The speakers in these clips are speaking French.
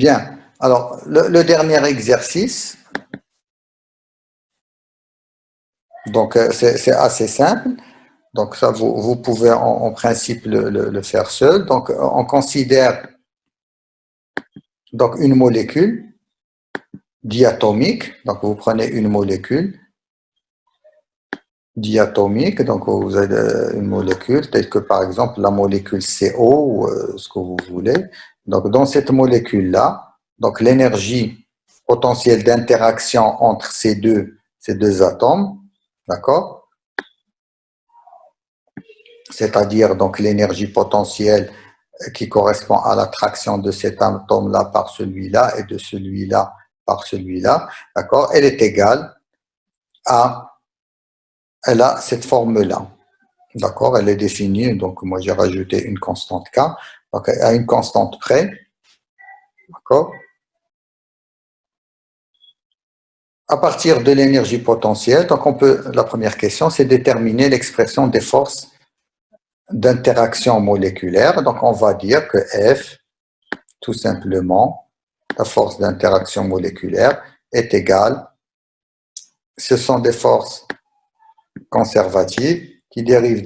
Bien. Alors, le dernier exercice, donc c'est assez simple. Donc ça, vous pouvez en principe le faire seul. Donc on considère donc une molécule diatomique. Donc vous prenez une molécule diatomique. Donc vous avez une molécule telle que par exemple la molécule CO ou ce que vous voulez. Donc dans cette molécule-là, donc l'énergie potentielle d'interaction entre ces deux atomes, d'accord? C'est-à-dire donc l'énergie potentielle qui correspond à l'attraction de cet atome-là par celui-là et de celui-là par celui-là, d'accord? Elle est égale à, elle a cette forme-là, d'accord? Elle est définie, donc moi j'ai rajouté une constante K, donc à une constante près, d'accord? À partir de l'énergie potentielle, donc la première question, c'est déterminer l'expression des forces d'interaction moléculaire. Donc on va dire que F, tout simplement, la force d'interaction moléculaire est égale, ce sont des forces conservatives qui dérivent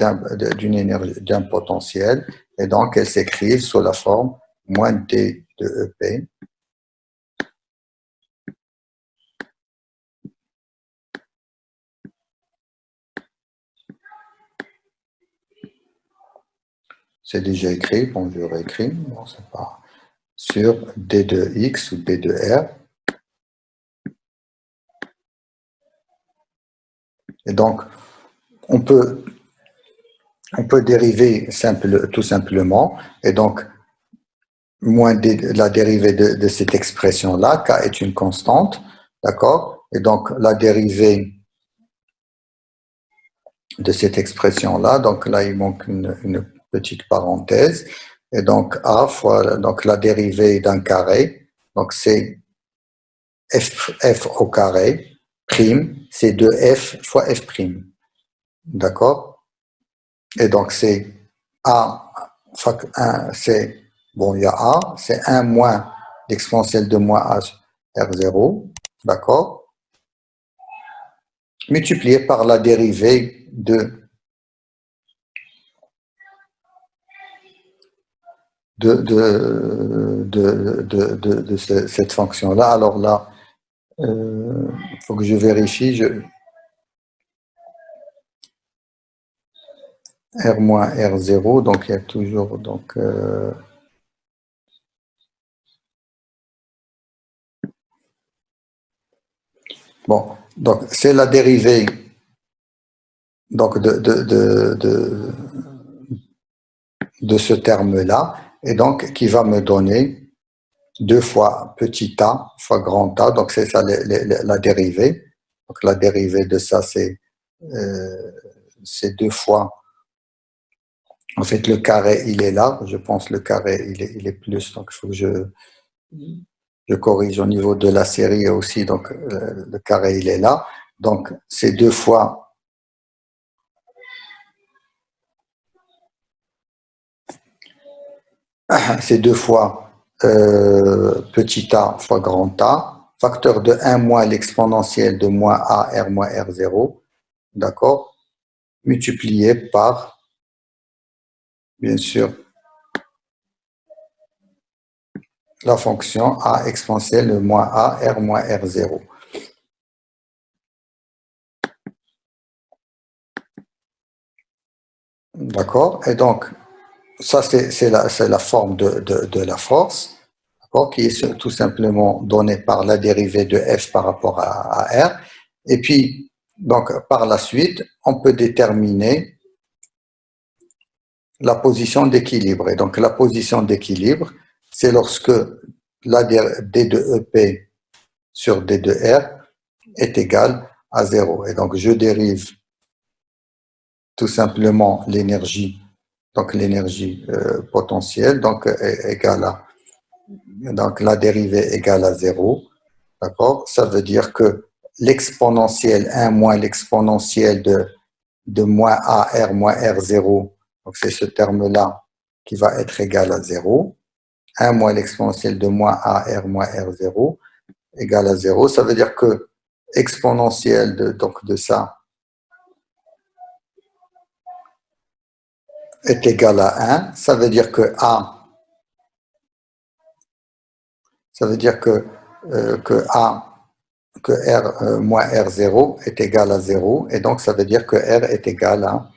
d'une énergie, d'un potentiel, et donc elles s'écrivent sous la forme moins d de EP c'est déjà écrit, bon je réécris, bon, c'est pas, sur d de x ou d de r. Et donc on peut dériver tout simplement, et donc moins la dérivée de cette expression-là, k est une constante, d'accord? Et donc la dérivée de cette expression-là, donc là il manque une petite parenthèse, et donc a fois donc la dérivée d'un carré, donc c'est f au carré, prime, c'est 2f fois f prime, d'accord? Et donc c'est a, c'est, bon il y a a, c'est 1 moins l'exponentielle de moins h r0, d'accord? Multiplié par la dérivée de cette fonction-là. Alors là, il faut que je vérifie. R moins R0, donc il y a toujours... Donc, bon, donc c'est la dérivée donc de ce terme-là, et donc qui va me donner 2 fois petit a fois grand A, donc c'est ça la dérivée. Donc la dérivée de ça, c'est 2 fois. En fait, le carré, il est là. Je pense le carré, il est plus. Donc, il faut que je corrige au niveau de la série aussi. Donc, le carré, il est là. Donc, c'est 2 fois. C'est 2 fois petit a fois grand A, facteur de 1 moins l'exponentielle de moins a r moins r0, d'accord, multiplié par, bien sûr, la fonction a exponentielle de moins a r moins r0. D'accord? Et donc, ça, c'est la forme de la force, qui est tout simplement donnée par la dérivée de f par rapport à r. Et puis, donc, par la suite, on peut déterminer la position d'équilibre. Et donc, la position d'équilibre, c'est lorsque la d de EP sur d de r est égale à 0. Et donc, je dérive tout simplement l'énergie, donc l'énergie potentielle, donc égale à, donc la dérivée égale à 0, d'accord? Ça veut dire que l'exponentielle 1 moins l'exponentielle de moins a r moins r0, donc c'est ce terme-là qui va être égal à 0, 1 moins l'exponentielle de moins A R moins R0 égale à 0. Ça veut dire que exponentielle de ça est égal à 1. Ça veut dire que A, ça veut dire que R moins R0 est égal à 0. Et donc, ça veut dire que R est égal à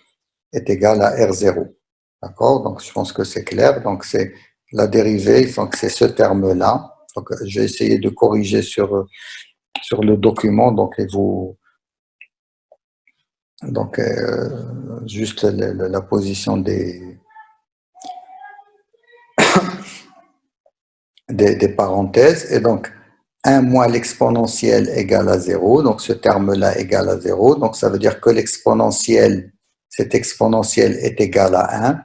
R0. D'accord? Donc, je pense que c'est clair. Donc, c'est la dérivée, donc c'est ce terme-là. Donc, je vais essayer de corriger sur le document. Donc, juste la position des parenthèses. Et donc, 1 moins l'exponentielle égale à 0. Donc, ce terme-là égale à 0. Donc, ça veut dire que cette exponentielle est égale à 1.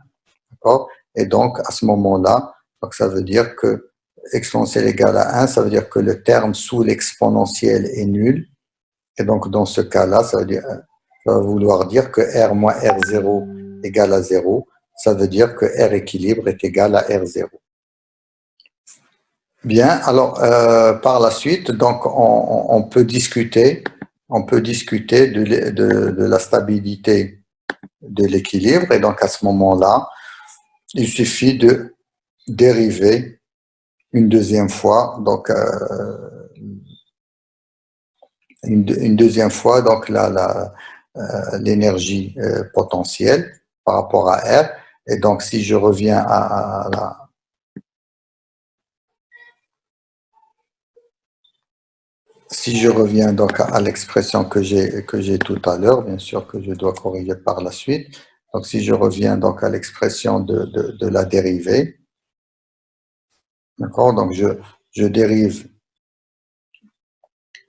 D'accord? Et donc, à ce moment-là, donc ça veut dire que exponentielle égale à 1, ça veut dire que le terme sous l'exponentielle est nul. Et donc, dans ce cas-là, ça va vouloir dire que R moins R0 égale à 0. Ça veut dire que R équilibre est égal à R0. Bien, alors par la suite, donc on peut discuter de la stabilité de l'équilibre. Et donc, à ce moment-là, il suffit de dériver une deuxième fois, donc une deuxième fois, donc l'énergie potentielle par rapport à R. Et donc, si je reviens donc à l'expression que j'ai tout à l'heure, bien sûr que je dois corriger par la suite. Donc, si je reviens donc à l'expression de la dérivée, d'accord, donc je dérive.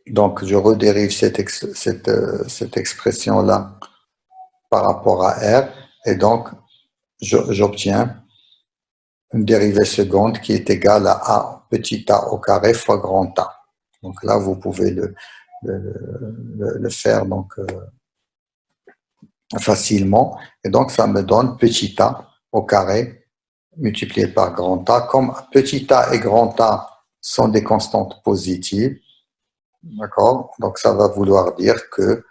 Donc, je redérive cette expression-là par rapport à R, et donc, j'obtiens une dérivée seconde qui est égale à A petit a au carré fois grand A. Donc là, vous pouvez le faire donc, facilement. Et donc, ça me donne petit a au carré multiplié par grand A. Comme petit a et grand A sont des constantes positives, d'accord? Donc, ça va vouloir dire que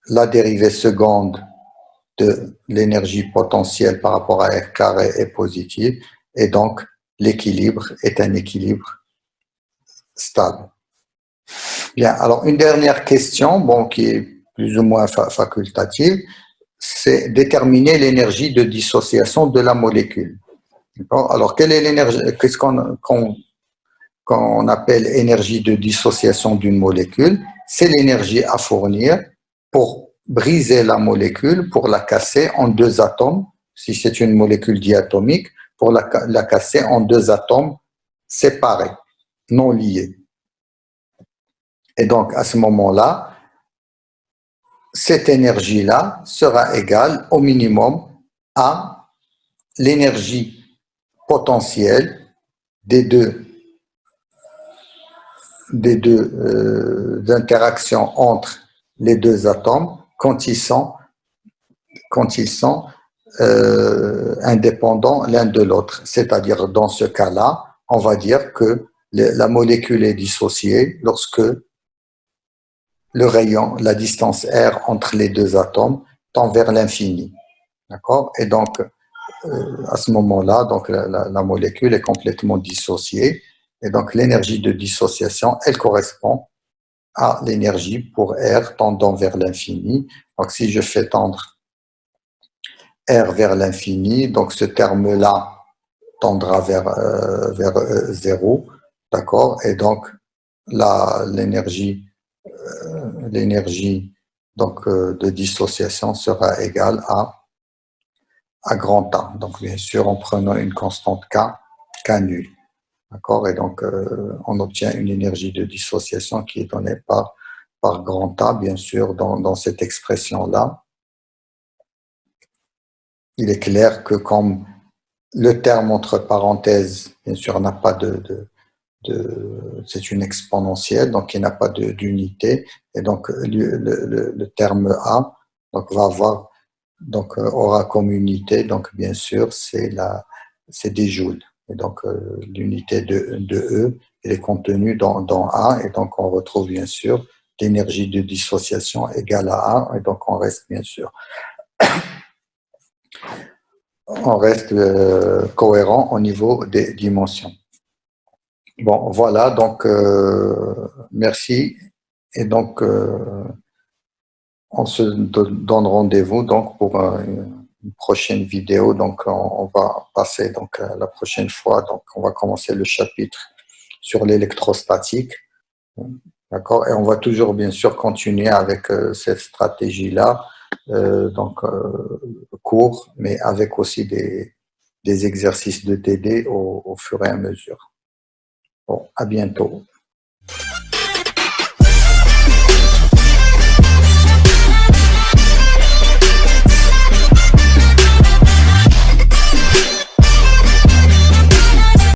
la dérivée seconde de l'énergie potentielle par rapport à R carré est positive, et donc l'équilibre est un équilibre stable. Bien, alors une dernière question, bon, qui est plus ou moins facultative, c'est déterminer l'énergie de dissociation de la molécule. Alors, quelle est l'énergie, qu'est-ce qu'on appelle énergie de dissociation d'une molécule? C'est l'énergie à fournir pour briser la molécule, pour la casser en deux atomes, si c'est une molécule diatomique, pour la casser en deux atomes séparés, non liés. Et donc, à ce moment-là, cette énergie-là sera égale au minimum à l'énergie potentielle des deux interactions entre les deux atomes quand ils sont indépendants l'un de l'autre. C'est-à-dire, dans ce cas-là, on va dire que la molécule est dissociée lorsque le rayon, la distance R entre les deux atomes tend vers l'infini. D'accord? Et donc, à ce moment-là, donc la molécule est complètement dissociée. Et donc, l'énergie de dissociation, elle correspond à l'énergie pour R tendant vers l'infini. Donc, si je fais tendre R vers l'infini, donc ce terme-là tendra vers 0, d'accord? Et donc, l'énergie donc de dissociation sera égale à grand A. Donc, bien sûr, en prenant une constante K nulle. D'accord? Et donc, on obtient une énergie de dissociation qui est donnée par grand A, bien sûr, dans cette expression-là. Il est clair que comme le terme entre parenthèses, bien sûr, n'a pas c'est une exponentielle, donc il n'a pas d'unité, et donc le terme A donc va avoir donc aura comme unité, donc bien sûr c'est des joules. Et donc, l'unité de E, elle est contenue dans A, et donc on retrouve bien sûr l'énergie de dissociation égale à A, et donc on reste bien sûr, on reste cohérent au niveau des dimensions. Bon, voilà, donc merci, et donc on se donne rendez-vous donc pour une prochaine vidéo. Donc on va passer donc la prochaine fois. Donc on va commencer le chapitre sur l'électrostatique, d'accord. Et on va toujours bien sûr continuer avec cette stratégie-là, donc court, mais avec aussi des exercices de TD au fur et à mesure. Bon, à bientôt.